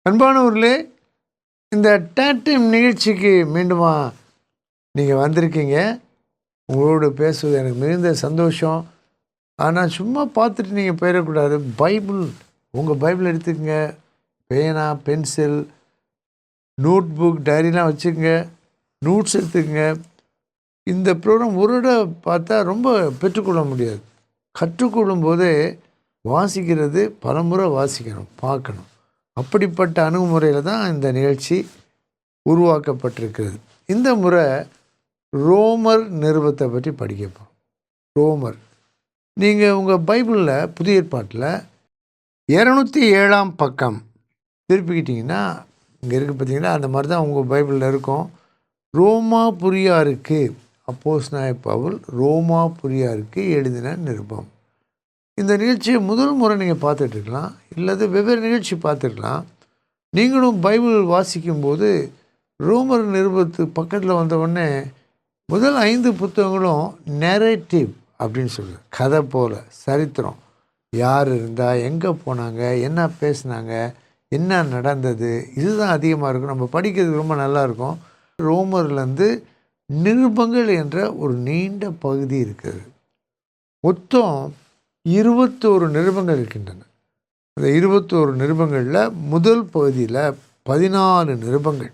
அன்பானவர்களே, இந்த டைம் நிகழ்ச்சிக்கு மீண்டுமா நீங்கள் வந்திருக்கீங்க. உங்களோடு பேசுவது எனக்கு மிகுந்த சந்தோஷம். ஆனால் சும்மா பார்த்துட்டு நீங்கள் போயிடக்கூடாது. உங்கள் பைபிள் எடுத்துக்கங்க. பேனா, பென்சில், நோட் புக், டைரிலாம் வச்சுக்கங்க. நோட்ஸ் எடுத்துக்கங்க. இந்த ப்ரோக்ராம் ஒரு தடவை பார்த்தா ரொம்ப பெற்றுக்கொள்ள முடியாது. கற்றுக்கொள்ளும் போதே வாசிக்கிறது பலமுறை வாசிக்கணும், பார்க்கணும். அப்படிப்பட்ட அணுகுமுறையில் தான் இந்த நிகழ்ச்சி உருவாக்கப்பட்டிருக்கிறது. இந்த முறை ரோமர் நிருபத்தை பற்றி படிக்க போகிறோம். ரோமர், நீங்கள் உங்கள் பைபிளில் புதிய ஏற்பாட்டில் 207ஆம் பக்கம் திருப்பிக்கிட்டிங்கன்னா இங்கே இருக்குது பார்த்தீங்கன்னா, அந்த மாதிரி தான் உங்கள் பைபிளில் இருக்கும். ரோமாபுரியாருக்கு அப்போஸ்தலனாகிய பவுல் ரோமாபுரியாருக்கு எழுதின நிருபம். இந்த நிகழ்ச்சியை முதல் முறை நீங்கள் பார்த்துட்ருக்கலாம், இல்லது வெவ்வேறு நிகழ்ச்சி பார்த்துருக்கலாம். நீங்களும் பைபிள் வாசிக்கும்போது ரோமர் நிருபத்து பக்கத்தில் வந்தவுடனே முதல் 5 புத்தகங்களும் நெரேட்டிவ் அப்படின்னு சொல்லுது. கதை போல், சரித்திரம். யார் இருந்தால், எங்கே போனாங்க, என்ன பேசுனாங்க, என்ன நடந்தது, இதுதான் அதிகமாக இருக்கும். நம்ம படிக்கிறதுக்கு ரொம்ப நல்லாயிருக்கும். ரோமர்லேருந்து நிருபங்கள் என்ற ஒரு நீண்ட பகுதி இருக்குது. மொத்தம் 21 நிருபங்கள் இருக்கின்றன. அந்த 21 நிருபங்களில் முதல் பகுதியில் 14 நிருபங்கள்.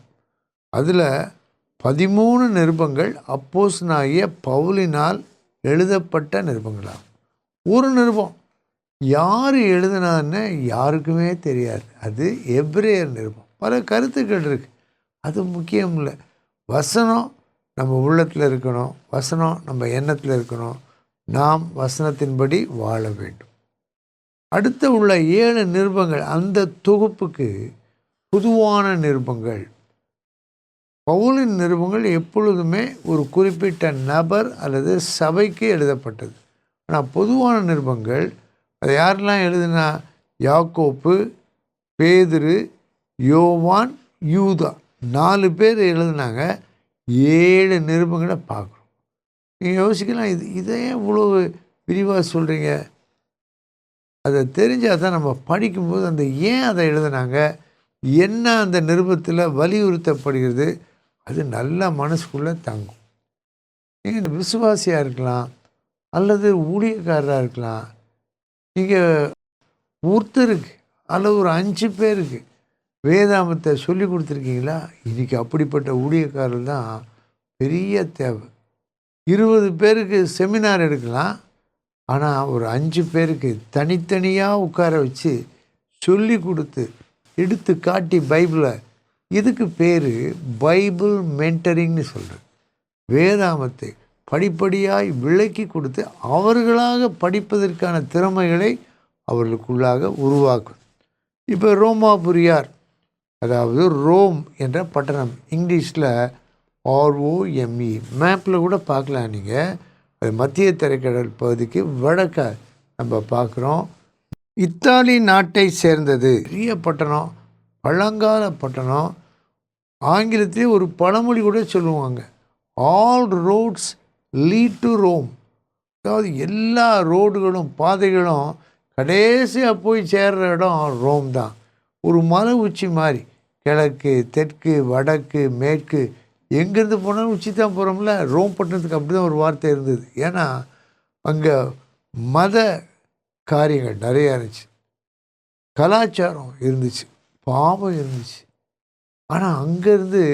அதில் 13 நிருபங்கள் அப்போஸ்தலனாகிய பவுலினால் எழுதப்பட்ட நிருபங்களாகும். ஒரு நிருபம் யார் எழுதினான்னு யாருக்குமே தெரியாது. அது எபிரேயர் நிருபம். பல கருத்துக்கள் இருக்குது. அது முக்கியம் இல்லை. வசனம் நம்ம உள்ளத்தில் இருக்கணும். வசனம் நம்ம எண்ணத்தில் இருக்கணும். நாம் வசனத்தின்படி வாழ வேண்டும். அடுத்த உள்ள 7 நிருபங்கள், அந்த தொகுப்புக்கு பொதுவான நிருபங்கள். பவுலின் நிருபங்கள் எப்பொழுதுமே ஒரு குறிப்பிட்ட நபர் அல்லது சபைக்கு எழுதப்பட்டது. ஆனால் பொதுவான நிருபங்கள் அதை யாரெல்லாம் எழுதுனா, யாக்கோப்பு, பேதுரு, யோவான், யூதா 4 பேர் எழுதுனாங்க. 7 நிருபங்களை பார்க்குறோம். நீங்கள் யோசிக்கலாம், இதை இவ்வளோ விரிவாக சொல்கிறீங்க? அதை தெரிஞ்சால் தான் நம்ம படிக்கும்போது அந்த ஏன் அதை எழுதுனாங்க, என்ன அந்த நிருபத்தில் வலியுறுத்தப்படுகிறது, அது நல்ல மனசுக்குள்ளே தங்கும். நீங்கள் இந்த விசுவாசியாக இருக்கலாம், அல்லது ஊழியக்காரராக இருக்கலாம். நீங்கள் ஒருத்தருக்கு அல்லது ஒரு 5 பேருக்கு வேதாமத்தை சொல்லி கொடுத்துருக்கீங்களா? இன்றைக்கி அப்படிப்பட்ட ஊழியக்காரர்கள் தான் பெரிய தேவை. 20 பேருக்கு செமினார் எடுக்கலாம். ஆனால் ஒரு 5 பேருக்கு தனித்தனியாக உட்கார வச்சு சொல்லி கொடுத்து எடுத்து காட்டி பைபிளை, இதுக்கு பேர் பைபிள் மென்டரிங்னு சொல்கிறது. வேதாமத்தை படிப்படியாய் விளக்கி கொடுத்து அவர்களாக படிப்பதற்கான திறமைகளை அவர்களுக்குள்ளாக உருவாக்கும். இப்போ ரோமாபுரியார், அதாவது ரோம் என்ற பட்டணம், இங்கிலீஷில் ROME, மேப்பில் கூட பார்க்கலாம் நீங்கள். அது மத்திய தரைக்கடல் பகுதிக்கு வடக்க நம்ம பார்க்குறோம். இத்தாலி நாட்டை சேர்ந்தது. பெரிய பட்டணம், பழங்கால பட்டணம். ஆங்கிலத்திலே ஒரு பழமொழி கூட சொல்லுவாங்க, all roads lead to Rome. அதாவது எல்லா ரோடுகளும் பாதைகளும் கடைசியாக போய் சேர்கிற இடம் ரோம் தான். ஒரு மலை உச்சி மாதிரி, கிழக்கு, தெற்கு, வடக்கு, மேற்கு, எங்கேருந்து போனாலும் உச்சி தான் போகிறோம்ல. ரோம் பட்டணத்துக்கு அப்படி தான் ஒரு வார்த்தை இருந்தது. ஏன்னா அங்கே மத காரியங்கள் நிறையா இருந்துச்சு, கலாச்சாரம் இருந்துச்சு, பாவம் இருந்துச்சு. ஆனால் அங்கேருந்து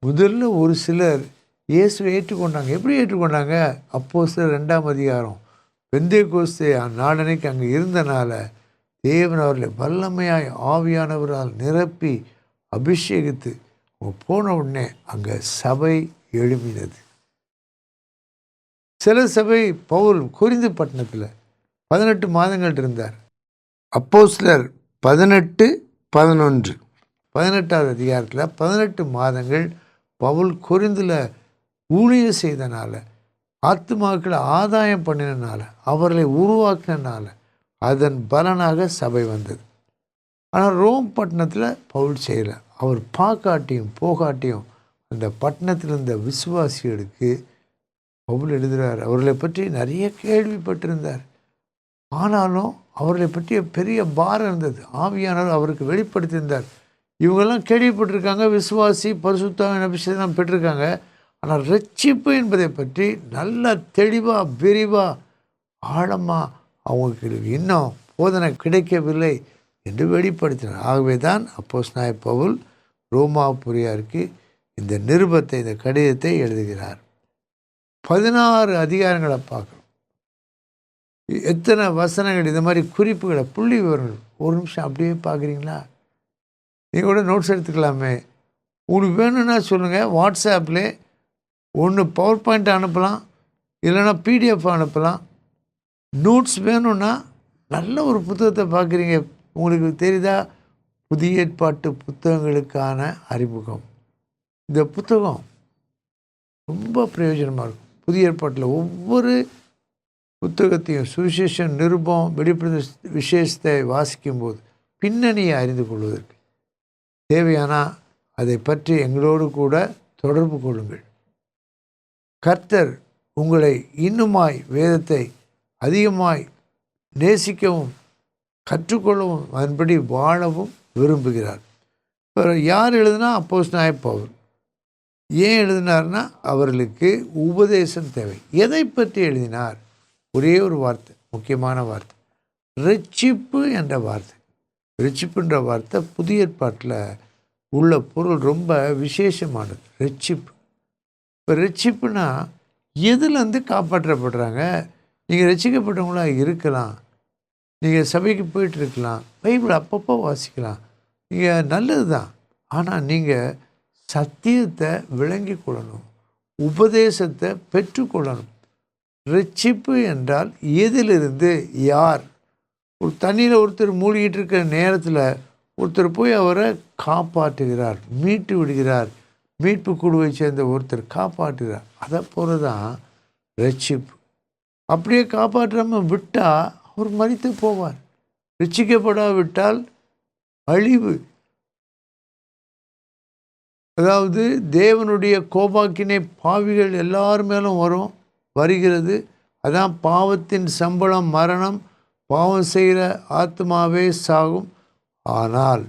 முதல்ல ஒரு சிலர் இயேசுவை ஏற்றுக்கொண்டாங்க. எப்படி ஏற்றுக்கொண்டாங்க? அப்போஸ்தலர் 2ஆம் அதிகாரம். பெந்தேகோஸ்தே நாளன்னைக்கு அங்கே இருந்தனால தேவன் அவர்களை வல்லமையாய் ஆவியானவரால் நிரப்பி அபிஷேகித்து போன உடனே அங்கே சபை எழுப்பினது. சில சபை பவுல் கொரிந்து பட்டணத்தில் 18 மாதங்கள் இருந்தார். அப்போஸ்தலர் 18:11 18ஆவது அதிகாரத்தில் 18 மாதங்கள் பவுல் கொரிந்தில் ஊழியம் செய்தனால, ஆத்துமாக்களை ஆதாயம் பண்ணினால, அவர்களை உருவாக்கினால அதன் பலனாக சபை வந்தது. ஆனால் ரோம் பட்டணத்தில் பவுல் செய்யலை. அவர் பார்க்காட்டியும் போகாட்டியும் அந்த பட்டணத்தில் இருந்த விசுவாசிகளுக்கு பவுல் எழுதுகிறார். அவர்களை பற்றி நிறைய கேள்விப்பட்டிருந்தார். ஆனாலும் அவர்களை பற்றிய பெரிய பாரம் இருந்தது. ஆவியானவர் அவருக்கு வெளிப்படுத்தியிருந்தார். இவங்கெல்லாம் கேள்விப்பட்டிருக்காங்க, விசுவாசி பரிசுத்த அபிஷேகம் பெற்றிருக்காங்க. ஆனால் ரட்சிப்பு என்பதை பற்றி நல்லா தெளிவாக விரிவாக ஆழமாக அவங்களுக்கு இன்னும் போதனை கிடைக்கவில்லை என்று வெளிப்படுத்தினார். ஆகவே தான் அப்போஸ்தலனாகிய பவுல் ரோமாபுரியாருக்கு இந்த நிருபத்தை, இந்த கடிதத்தை எழுதுகிறார். 16 அதிகாரங்களை பார்க்குறோம். எத்தனை வசனங்கள், இந்த மாதிரி குறிப்புகளை, புள்ளி விவரங்கள். ஒரு நிமிஷம் அப்படியே பார்க்குறீங்களா? நீங்கள் கூட நோட்ஸ் எடுத்துக்கலாமே. உங்களுக்கு வேணும்னா சொல்லுங்கள். வாட்ஸ்ஆப்பில் ஒன்று பவர் பாயிண்ட் அனுப்பலாம், இல்லைன்னா பிடிஎஃப் அனுப்பலாம். நோட்ஸ் வேணும்னா நல்ல ஒரு புத்தகத்தை பார்க்குறீங்க. உங்களுக்கு தெரியுதா? புதிய ஏற்பாட்டு புத்தகங்களுக்கான அறிமுகம். இந்த புத்தகம் ரொம்ப பிரயோஜனமாக இருக்கும். புதிய ஏற்பாட்டில் ஒவ்வொரு புத்தகத்தையும், சுவிசேஷம், நிருபம், வெளிப்படுத்த விசேஷத்தை வாசிக்கும்போது பின்னணியை அறிந்து கொள்வதற்கு தேவையானால் அதை பற்றி எங்களோடு கூட தொடர்பு கொள்ளுங்கள். கர்த்தர் உங்களை இன்னுமாய் வேதத்தை அதிகமாய் நேசிக்கவும் கற்றுக்கொள்ளவும் அதன்படி வாழவும் விரும்புகிறார். இப்போ யார் எழுதுனா? அப்போஸ்தலனாகிய பவுல். ஏன் எழுதினார்னா, அவர்களுக்கு உபதேசம் தேவை. எதை பற்றி எழுதினார்? ஒரே ஒரு வார்த்தை, முக்கியமான வார்த்தை, ரட்சிப்பு என்ற வார்த்தை. ரட்சிப்புன்ற வார்த்தை புதிய ஏற்பாட்டில் உள்ள பொருள் ரொம்ப விசேஷமானது. ரட்சிப்பு. இப்போ ரட்சிப்புனா எதுலேருந்து காப்பாற்றப்படுறாங்க? நீங்கள் ரட்சிக்கப்பட்டவங்களாக இருக்கலாம், நீங்கள் சபைக்கு போயிட்டு இருக்கலாம், பைபிள் அப்பப்போ வாசிக்கலாம், நீங்கள் நல்லது தான். ஆனால் நீங்கள் சத்தியத்தை விளங்கி கொள்ளணும், உபதேசத்தை பெற்றுக்கொள்ளணும். ரட்சிப்பு என்றால் எதிலிருந்து? யார்? ஒரு தண்ணியில் ஒருத்தர் மூழ்கிட்டு இருக்கிற நேரத்தில் ஒருத்தர் போய் அவரை காப்பாற்றுகிறார், மீட்டு விடுகிறார். மீட்பு குழுவை சேர்ந்த ஒருத்தர் காப்பாற்றுகிறார். அதை போல தான் ரட்சிப்பு. அப்படியே காப்பாற்றாமல் விட்டால் அவர் மரித்து போவார். ரட்சிக்கப்படாவிட்டால் அழிவு. அதாவது தேவனுடைய கோபாக்கினை பாவிகள் எல்லார் மேலும் வருகிறது. அதான் பாவத்தின் சம்பளம் மரணம், பாவம் செய்கிற ஆத்மாவே சாகும். ஆனால்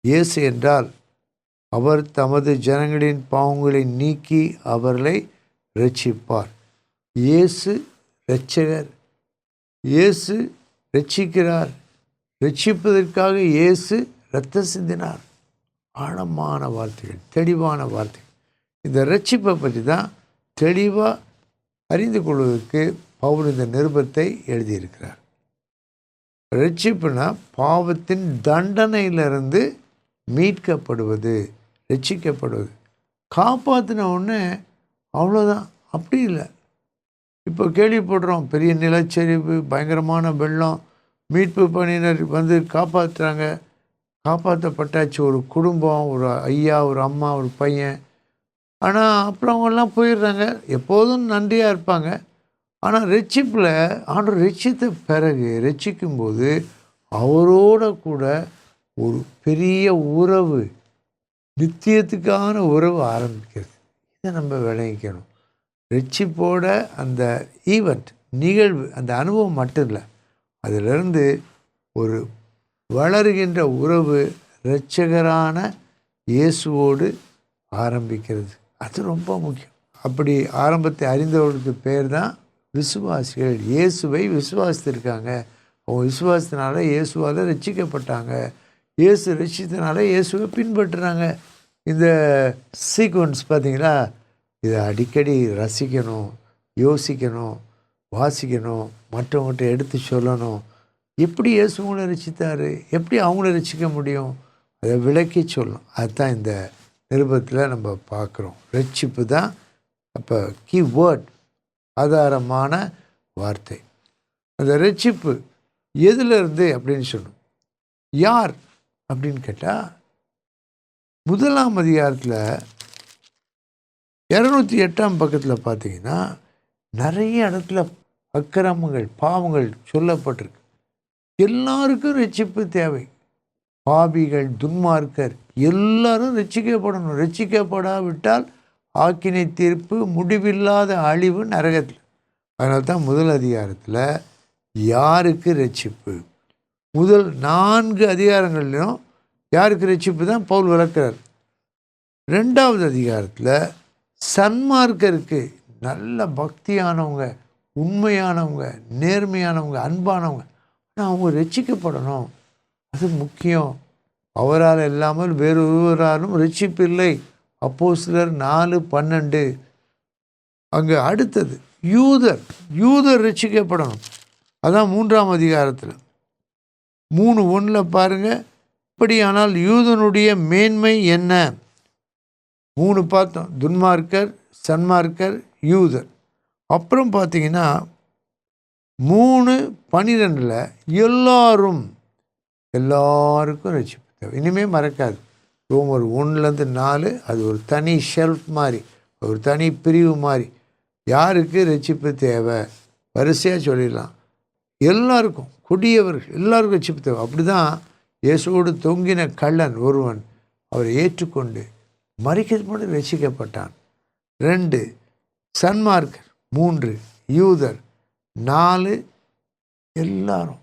இயேசு என்றால் அவர் தமது ஜனங்களின் பாவங்களை நீக்கி அவர்களை இரட்சிப்பார். இயேசு இரட்சகர், இயேசு இரட்சிக்கிறார். இரட்சிப்பதற்காக இயேசு இரத்தம் சிந்தினார். ஆழமான வார்த்தைகள், தெளிவான வார்த்தைகள். இந்த இரட்சிப்பை பற்றி தான் தெளிவாக அறிந்து கொள்வதற்கு பவுல் இந்த நிருபத்தை எழுதியிருக்கிறார். இரட்சிப்புனா பாவத்தின் தண்டனையிலிருந்து மீட்கப்படுவது, ரட்சிக்கப்படுவது. காப்பாற்றின உடனே அவ்வளோதான், அப்படி இல்லை. இப்போ கேள்விப்படுறோம், பெரிய நிலச்சரிவு, பயங்கரமான வெள்ளம், மீட்பு பணியினர் வந்து காப்பாற்றுறாங்க. காப்பாற்றப்பட்டாச்சு ஒரு குடும்பம், ஒரு ஐயா, ஒரு அம்மா, ஒரு பையன். ஆனால் அப்புறம் அவங்கெல்லாம் போயிடுறாங்க. எப்போதும் நன்றியாக இருப்பாங்க. ஆனால் ரட்சிப்பில் ஆண்டவர் ரட்சித்த பிறகு, ரட்சிக்கும்போது அவரோட கூட ஒரு பெரிய உறவு, நித்தியத்துக்கான உறவு ஆரம்பிக்கிறது. இதை நம்ம விளங்கிக்கணும். ரட்சிப்போட அந்த ஈவெண்ட், நிகழ்வு, அந்த அனுபவம் மட்டும் இல்லை, அதிலிருந்து ஒரு வளருகின்ற உறவு இரட்சகரான இயேசுவோடு ஆரம்பிக்கிறது. அது ரொம்ப முக்கியம். அப்படி ஆரம்பத்தை அறிந்தவர்களுக்கு பேர் தான் விசுவாசிகள். இயேசுவை விசுவாசித்திருக்காங்க. அவங்க விசுவாசத்தினால இயேசுவால் ரட்சிக்கப்பட்டாங்க. இயேசு ரட்சித்தனால இயேசுவை பின்பற்றுறாங்க. இந்த சீக்வன்ஸ் பார்த்தீங்களா? இதை அடிக்கடி ரசிக்கணும், யோசிக்கணும், வாசிக்கணும், மற்றவங்கள்ட்ட எடுத்து சொல்லணும். எப்படி இயேசு உங்களை ரட்சித்தார், எப்படி அவங்கள ரட்சிக்க முடியும், அதை விளக்கி சொல்லணும். அதுதான் இந்த நிருபத்தில் நம்ம பார்க்குறோம். ரட்சிப்பு தான் அப்போ கீவேர்ட், ஆதாரமான வார்த்தை. அந்த ரட்சிப்பு எதிலிருந்து அப்படின்னு சொல்லணும். யார் அப்படின்னு கேட்டால், 1ஆம் அதிகாரத்தில் 208ஆம் பக்கத்தில் பார்த்தீங்கன்னா நிறைய இடத்துல அக்கிரமங்கள், பாவங்கள் சொல்லப்பட்டிருக்கு. எல்லாருக்கும் ரட்சிப்பு தேவை. பாவிகள், துன்மார்க்கர் எல்லாரும் ரட்சிக்கப்படணும். ரட்சிக்கப்படாவிட்டால் ஆக்கினை தீர்ப்பு, முடிவில்லாத அழிவு நரகத்தில். அதனால தான் 1 அதிகாரத்தில் யாருக்கு ரட்சிப்பு, முதல் 4 அதிகாரங்களிலும் யாருக்கு ரட்சிப்பு தான் பவுல் விளக்குறார். 2வது அதிகாரத்தில் சன்மார்க்கருக்கு, நல்ல பக்தியானவங்க, உண்மையானவங்க, நேர்மையானவங்க, அன்பானவங்க, ஆனால் அவங்க ரட்சிக்கப்படணும், அது முக்கியம். அவரால் இல்லாமல் வேறொருவராலும் ரட்சிப்பு இல்லை. அப்போஸ்தலர் 4:12. அங்கே அடுத்தது யூதர் ரட்சிக்கப்படணும், அதான் 3ஆம் அதிகாரத்தில் 3:1 பாருங்கள். இப்படியானால் யூதனுடைய மேன்மை என்ன? 3 பார்த்தோம், துன்மார்க்கர், சன்மார்க்கர், யூதர். அப்புறம் பார்த்தீங்கன்னா 3:12 எல்லாருக்கும் ரட்சிப்பு தேவை. இனிமேல் மறக்காது. ரோமர் 1-4 அது ஒரு தனி ஷெல்ஃப் மாதிரி, ஒரு தனி பிரிவு மாதிரி. யாருக்கு ரட்சிப்பு தேவை வரிசையாக சொல்லிடலாம். எல்லாருக்கும், கொடியவர்கள் எல்லாருக்கும் ரட்சிப்பு தேவை. அப்படி தான் இயேசுவோடு தொங்கின கள்ளன் ஒருவன் அவரை ஏற்றுக்கொண்டு மரிக்கிறது மட்டும் ரட்சிக்கப்பட்டான். 2 சன்மார்க்கர், 3 யூதர், 4 எல்லாரும்.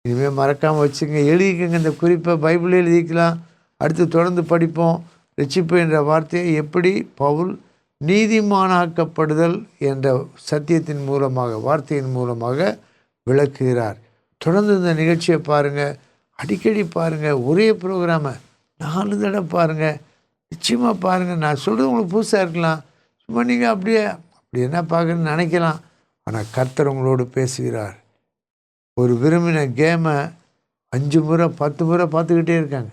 இனிமேல் மறக்காமல் வச்சுங்க, எழுதிக்கங்க. இந்த குறிப்பை பைபிளில் எழுதிக்கலாம். அடுத்து தொடர்ந்து படிப்போம். ரட்சிப்பு என்ற வார்த்தையை எப்படி பவுல் நீதிமானாக்கப்படுதல் என்ற சத்தியத்தின் மூலமாக, வார்த்தையின் மூலமாக விளக்குகிறார். தொடர்ந்து இந்த நிகழ்ச்சியை பாருங்கள், அடிக்கடி பாருங்கள். ஒரே ப்ரோக்ராமை 4 தடவை பாருங்கள், நிச்சயமாக பாருங்கள். நான் சொல்கிறது உங்களுக்கு புதுசாக இருக்கலாம், சும்மா நீங்கள் அப்படி என்ன பார்க்குறேன்னு நினைக்கலாம். ஆனால் கர்த்தர் உங்களோடு பேசுகிறார். ஒரு விரும்பின கேமை 5 முறை 10 முறை பார்த்துக்கிட்டே இருக்காங்க.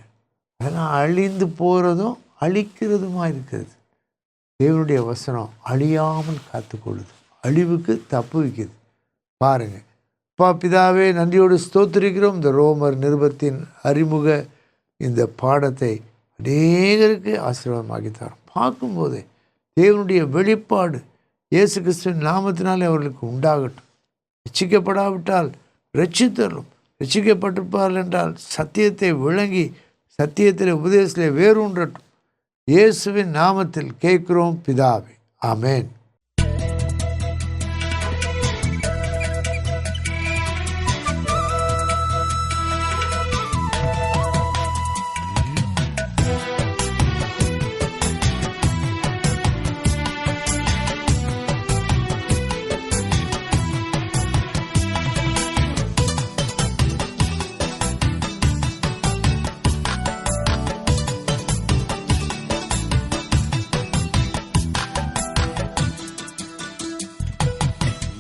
அதெல்லாம் அழிந்து போகிறதும் அழிக்கிறதுமா இருக்கிறது. தேவனுடைய வசனம் அழியாமல் காத்துக்கொள்ளுது, அழிவுக்கு தப்பு வைக்குது. பாருங்கள். அப்பா பிதாவே, நன்றியோடு ஸ்தோத்திரிக்கிறோம். இந்த ரோமர் நிருபத்தின் அறிமுக இந்த பாடத்தை அநேகருக்கு ஆசீர்வாதமாக்கி தரோம். பார்க்கும்போதே தேவனுடைய வெளிப்பாடு இயேசு கிறிஸ்துவின் நாமத்தினாலே அவர்களுக்கு உண்டாகட்டும். ரட்சிக்கப்படாவிட்டால் ரட்சித்தரும், ரட்சிக்கப்பட்டிருப்பார்கள் என்றால் சத்தியத்தை விளங்கி சத்தியத்தில் உபதேசத்திலே வேரூன்றட்டும். இயேசுவின் நாமத்தில் கேட்கிறோம் பிதாவே, ஆமேன்.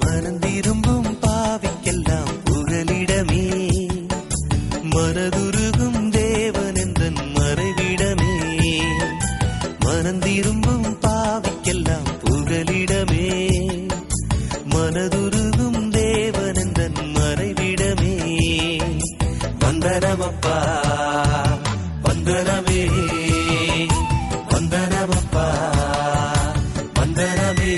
மனந்திரும்பும் பாவிக்கெல்லாம் புகலிடமே, மனதுருகும் தேவனெந்தன் மறைவிடமே. மனந்திரும்பும் பாவிக்கெல்லாம் புகலிடமே, மனதுருகும் தேவனெந்தன் மறைவிடமே. வந்தனமப்பா வந்தனமே, வந்தனமப்பா வந்தனமே.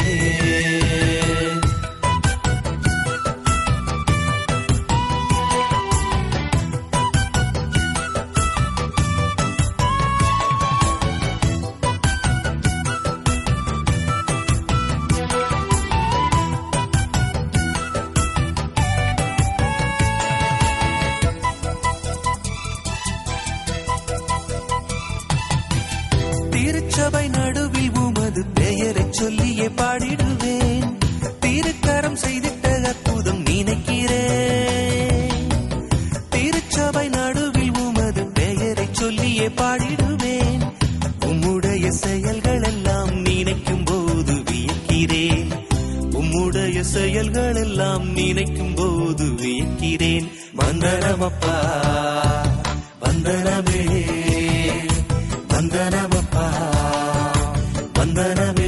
திருச்சபை நடுவில் உமது பெயரை சொல்லியே பாடிடுவேன். திருக்கரம் செய்திட்ட அற்புதம் நினைக்கிறேன். திருச்சபை நடுவில் உமது பெயரை சொல்லியே பாடிடுவேன். உம்முடைய செயல்கள் எல்லாம் நினைக்கும் போது வியக்கிறேன். உம்முடைய செயல்கள் எல்லாம் நினைக்கும் போது வியக்கிறேன். வந்தனமப்பா வந்தனமே, வந்தனமப்பா வந்தனமே.